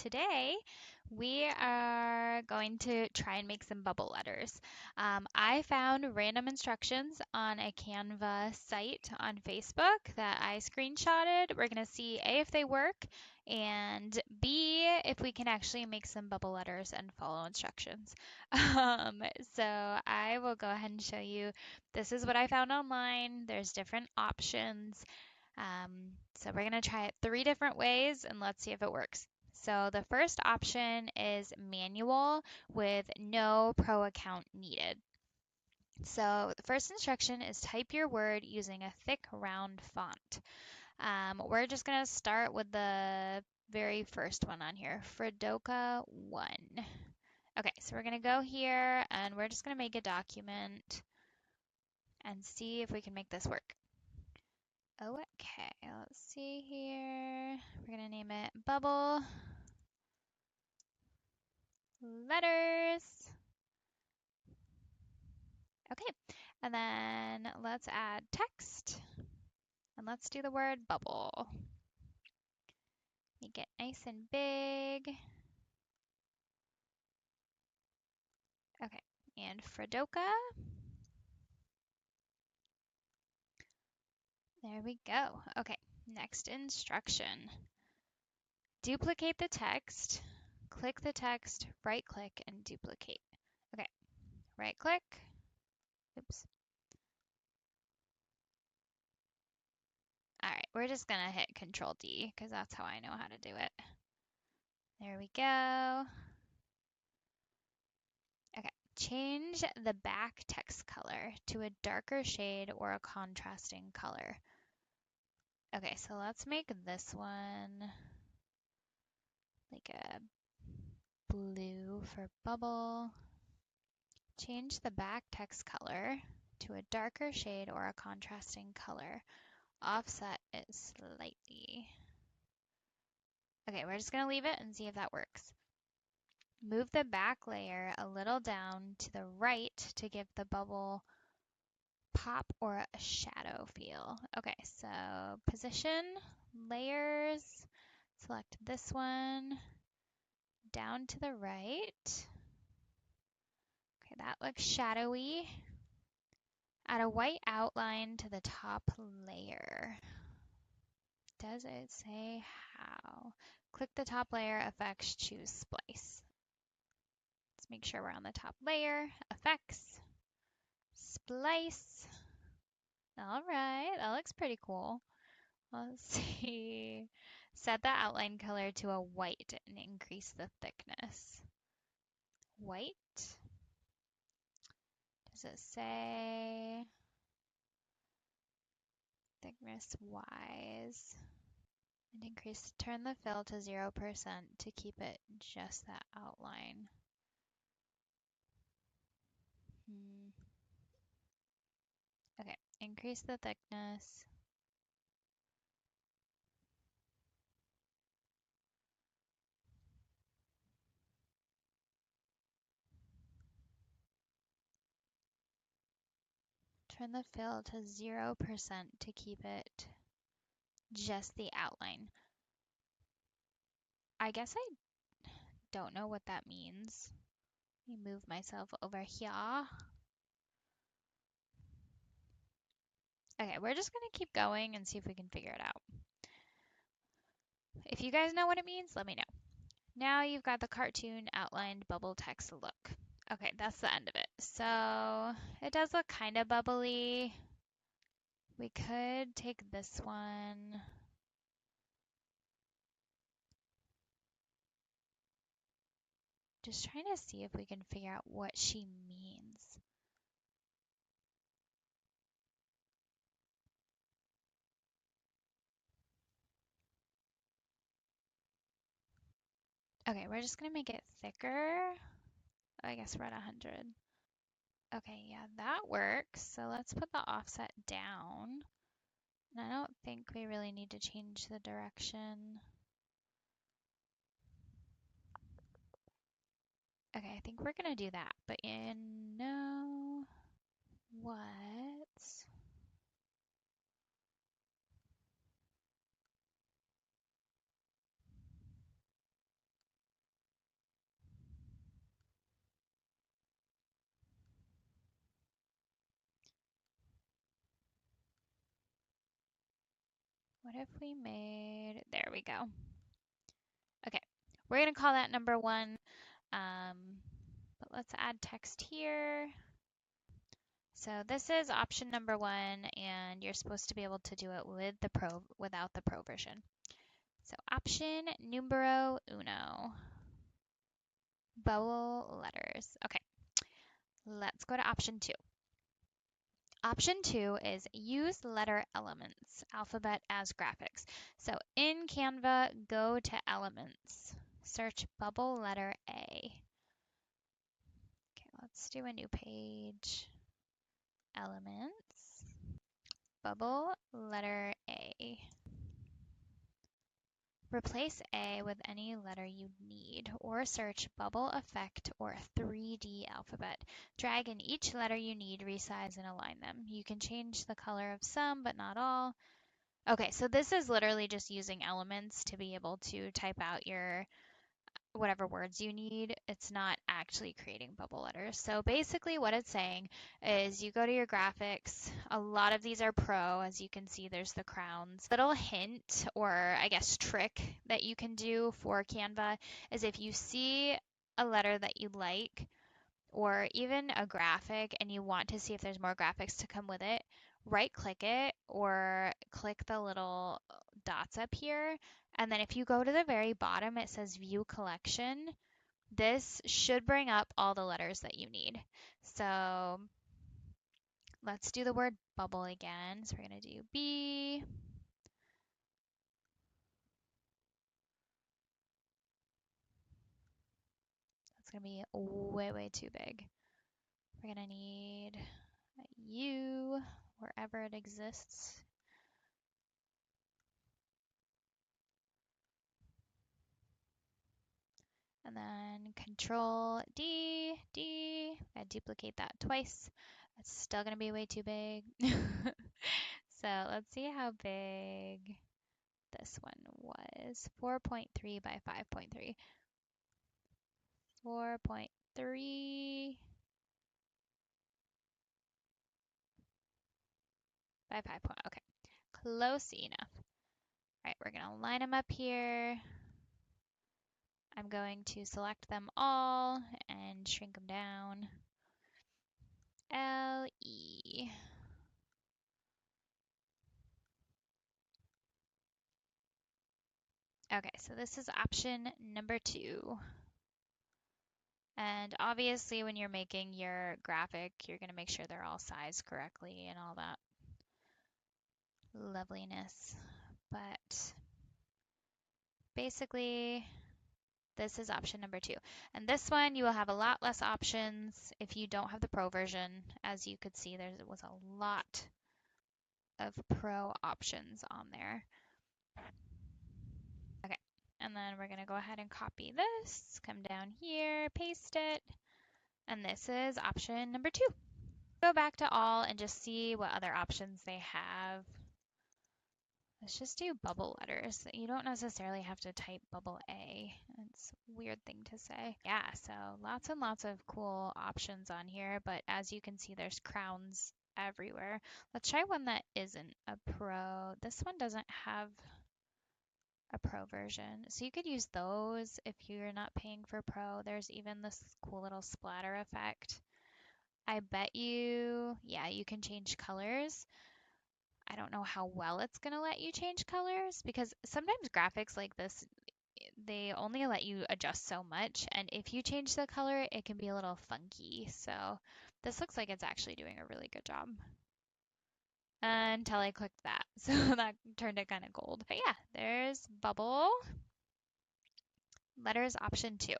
today we are going to try and make some bubble letters. I found random instructions on a Canva site on Facebook that I screenshotted. We're going to see A, if they work, and B, if we can actually make some bubble letters and follow instructions. Um, so I will go ahead and show you. This is what I found online. There's different options. So we're going to try it 3 different ways and let's see if it works. So the first option is manual with no pro account needed. So the first instruction is type your word using a thick round font. We're just going to start with the very first one on here, Fredoka 1. Okay, so we're going to go here and we're just going to make a document and see if we can make this work. Okay, let's see here. We're going to name it Bubble Letters. Okay, and then let's add text. And let's do the word bubble. Make it nice and big. Okay, and Fredoka. There we go. Okay, next instruction. Duplicate the text. Click the text, right click, and duplicate. Okay, right click. Oops. All right, we're just gonna hit Control D because that's how I know how to do it. There we go. Okay, change the back text color to a darker shade or a contrasting color. Okay, so let's make this one like a blue for bubble. Change the back text color to a darker shade or a contrasting color. Offset it slightly. Okay, we're just going to leave it and see if that works. Move the back layer a little down to the right to give the bubble pop or a shadow feel. Okay, so position, layers, select this one, down to the right. Okay, that looks shadowy. Add a white outline to the top layer. Does it say how? Click the top layer, effects, choose splice. Let's make sure we're on the top layer, effects, splice. All right, that looks pretty cool. Let's see. Set the outline color to a white and increase the thickness. White. Does it say thickness wise? And increase, turn the fill to 0% to keep it just that outline. Okay, increase the thickness. Turn the fill to 0% to keep it just the outline. I guess I don't know what that means. Let me move myself over here. Okay, we're just going to keep going and see if we can figure it out. If you guys know what it means, let me know. Now you've got the cartoon outlined bubble text look. Okay, that's the end of it. So it does look kind of bubbly. We could take this one. Just trying to see if we can figure out what she means. Okay, we're just gonna make it thicker. I guess we're at 100. Okay, yeah, that works. So let's put the offset down. And I don't think we really need to change the direction. Okay, I think we're gonna do that, but you know what? What if we made, there we go. Okay, we're gonna call that number 1. But let's add text here. So this is option number 1, and you're supposed to be able to do it with the pro, without the pro version. So option numero uno, vowel letters. Okay, let's go to option 2. Option 2 is use letter elements, alphabet as graphics. So in Canva, go to elements, search bubble letter A. Okay, let's do a new page. Elements, bubble letter A. Replace A with any letter you need, or search bubble effect or 3D alphabet. Drag in each letter you need, resize and align them. You can change the color of some, but not all. Okay, so this is literally just using elements to be able to type out your whatever words you need. It's not actually creating bubble letters. So basically what it's saying is you go to your graphics. A lot of these are pro. As you can see, there's the crowns. Little hint, or I guess trick, that you can do for Canva is if you see a letter that you like, or even a graphic, and you want to see if there's more graphics to come with it, right click it or click the little dots up here. And then if you go to the very bottom, it says view collection. This should bring up all the letters that you need. So let's do the word bubble again. So we're going to do B. That's going to be way, way too big. We're going to need a U wherever it exists. And then Control D, I duplicate that twice. It's still going to be way too big. So let's see how big this one was. 4.3 by 5.3. 4.3 by 5. Okay, close enough. All right, we're going to line them up here. I'm going to select them all and shrink them down. LE. Okay, so this is option number 2. And obviously when you're making your graphic, you're going to make sure they're all sized correctly and all that loveliness. But basically, this is option number 2. And this one, you will have a lot less options if you don't have the pro version. As you could see, there was a lot of pro options on there. Okay, and then we're going to go ahead and copy this, come down here, paste it, and this is option number 2. Go back to all and just see what other options they have. Let's just do bubble letters. You don't necessarily have to type bubble A. It's a weird thing to say. Yeah, so lots and lots of cool options on here, but as you can see, there's crowns everywhere. Let's try one that isn't a pro. This one doesn't have a pro version, so you could use those if you're not paying for pro. There's even this cool little splatter effect. I bet you, yeah, you can change colors. I don't know how well it's going to let you change colors, because sometimes graphics like this, they only let you adjust so much, and if you change the color, it can be a little funky. So this looks like it's actually doing a really good job. Until I clicked that, so that turned it kind of gold. But yeah, there's bubble. Letters option 2.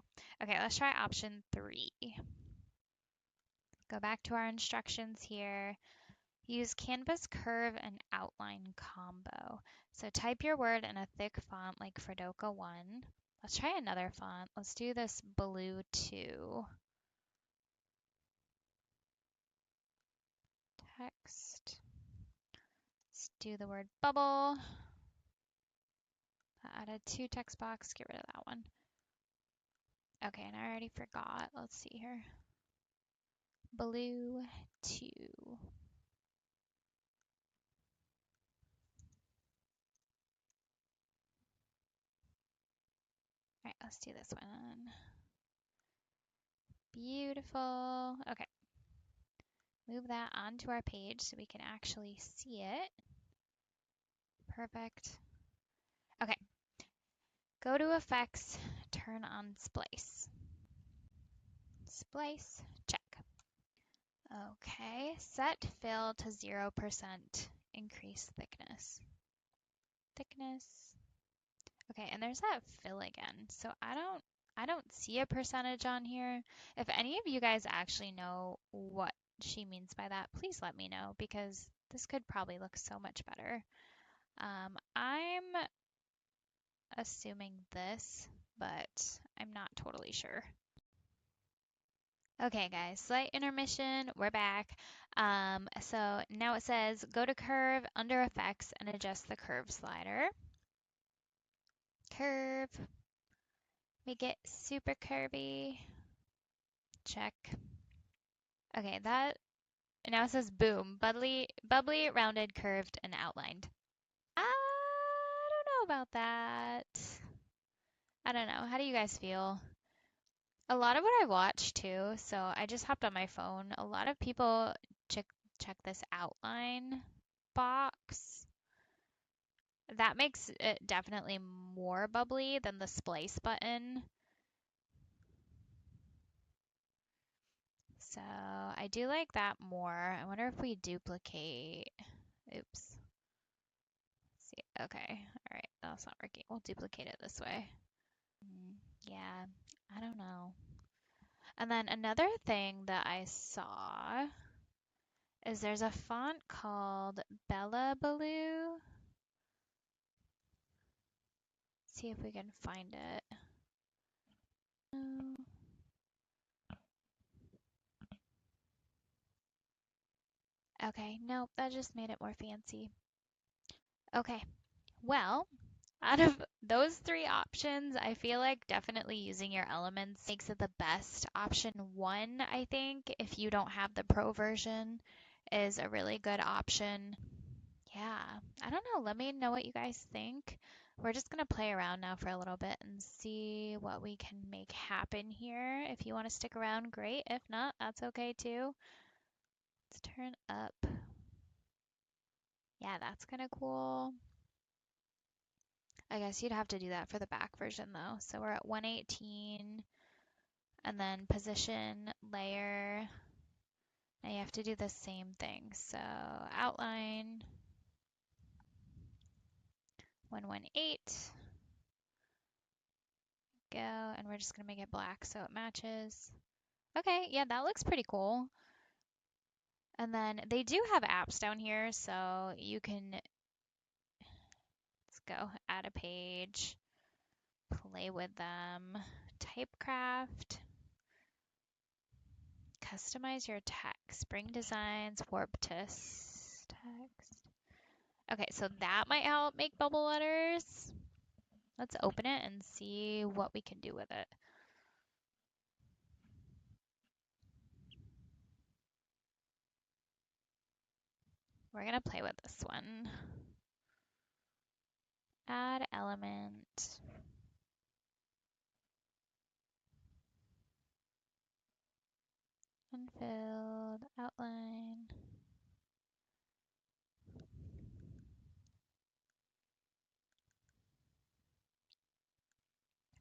Okay, let's try option 3. Go back to our instructions here. Use Canvas curve and outline combo. So type your word in a thick font like Fredoka 1. Let's try another font. Let's do this blue 2. Text. Let's do the word bubble. I added 2 text box. Get rid of that one. Okay, and I already forgot. Let's see here. Blue 2. let's do this one. Beautiful. Okay. Move that onto our page so we can actually see it. Perfect. Okay. Go to Effects, turn on Splice. Splice, check. Okay, set fill to 0%, increase thickness. Thickness. Okay, and there's that fill again. So I don't see a percentage on here. If any of you guys actually know what she means by that, please let me know because this could probably look so much better. I'm assuming this, but I'm not totally sure. Okay, guys, slight intermission. We're back. So now it says go to curve under effects and adjust the curve slider. Curve. Make it super curvy. Check. Okay, that now it says boom. Bubbly, rounded, curved, and outlined. I don't know about that. I don't know. How do you guys feel? A lot of what I watch too, so I just hopped on my phone. A lot of people check this outline box. That makes it definitely more bubbly than the splice button. So I do like that more. I wonder if we duplicate. Oops. Let's see. Okay. All right. That's not working. We'll duplicate it this way. Yeah. I don't know. And then another thing that I saw is there's a font called Bella Baloo. See if we can find it. Okay, nope, that just made it more fancy. Okay, well, out of those three options, I feel like definitely using your elements makes it the best. Option one, I think, if you don't have the pro version, is a really good option. Yeah, I don't know. Let me know what you guys think. We're just going to play around now for a little bit and see what we can make happen here. If you want to stick around, great. If not, that's okay too. Let's turn up. Yeah, that's kind of cool. I guess you'd have to do that for the back version though. So we're at 118 and then position, layer. Now you have to do the same thing. So outline, 118. Go, and we're just gonna make it black so it matches. Okay, yeah, that looks pretty cool. And then they do have apps down here, so you can, let's go, add a page, play with them, typecraft, customize your text, bring designs, warp text. Okay, so that might help make bubble letters. Let's open it and see what we can do with it. We're gonna play with this one. Add element. Unfilled, outline.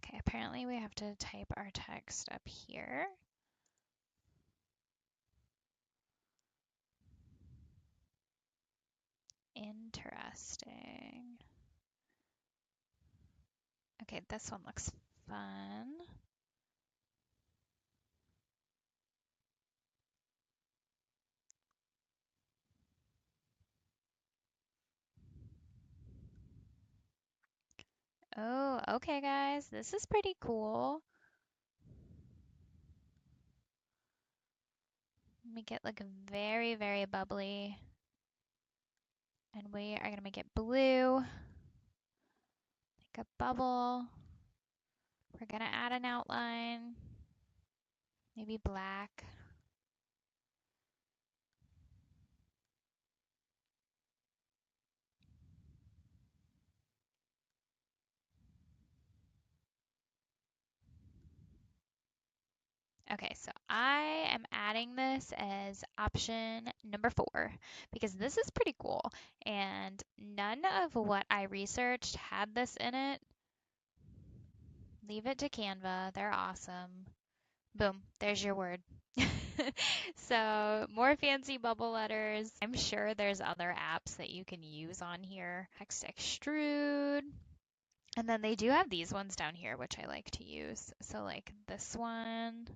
Okay, apparently we have to type our text up here. Interesting. Okay, this one looks fun. Oh, okay, guys, this is pretty cool. Make it look very, very bubbly. And we are gonna make it blue, like a bubble. We're gonna add an outline, maybe black. Okay, so I am adding this as option number 4 because this is pretty cool and none of what I researched had this in it. Leave it to Canva. They're awesome. Boom, there's your word. So more fancy bubble letters. I'm sure there's other apps that you can use on here. Text extrude. And then they do have these ones down here, which I like to use. So like this one,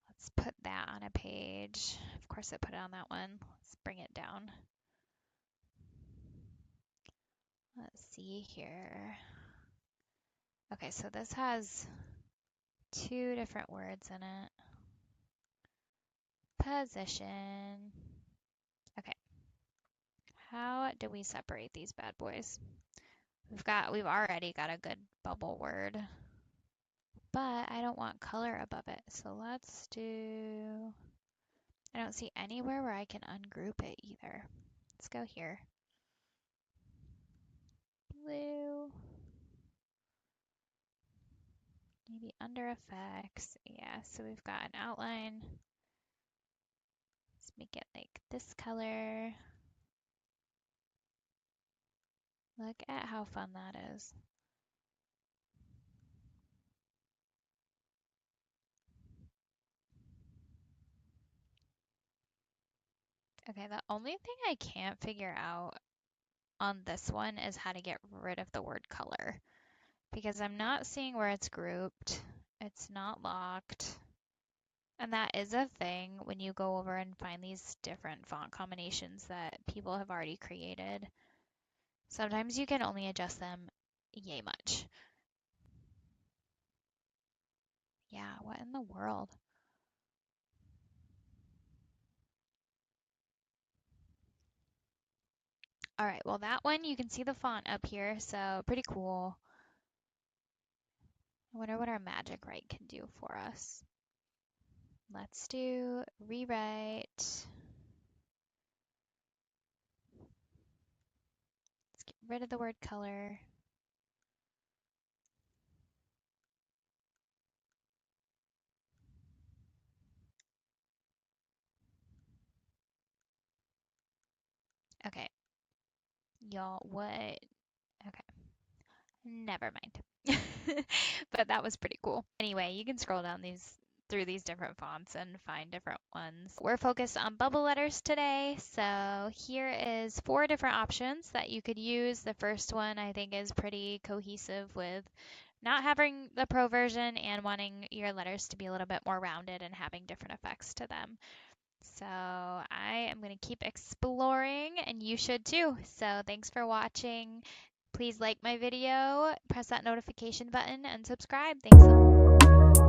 let's put that on a page. Of course I put it on that one. Let's bring it down. Let's see here. Okay, so this has 2 different words in it. Position. Okay. How do we separate these bad boys? We've already got a good bubble word, but I don't want color above it. So let's do, I don't see anywhere where I can ungroup it either. Let's go here. Blue. Maybe under effects. Yeah, so we've got an outline. Let's make it like this color. Look at how fun that is. Okay, the only thing I can't figure out on this one is how to get rid of the word color because I'm not seeing where it's grouped. It's not locked. And that is a thing when you go over and find these different font combinations that people have already created. Sometimes you can only adjust them yay much. Yeah, what in the world? All right, well, that one, you can see the font up here, so pretty cool. I wonder what our magic write can do for us. Let's do rewrite. Let's get rid of the word color. Okay. Y'all, what? Okay. Never mind. But that was pretty cool. Anyway, you can scroll down through these different fonts and find different ones. We're focused on bubble letters today, so here is 4 different options that you could use. The first one I think is pretty cohesive with not having the pro version and wanting your letters to be a little bit more rounded and having different effects to them. So I am going to keep exploring and you should too. So thanks for watching. Please like my video, press that notification button, and subscribe. Thanks so much.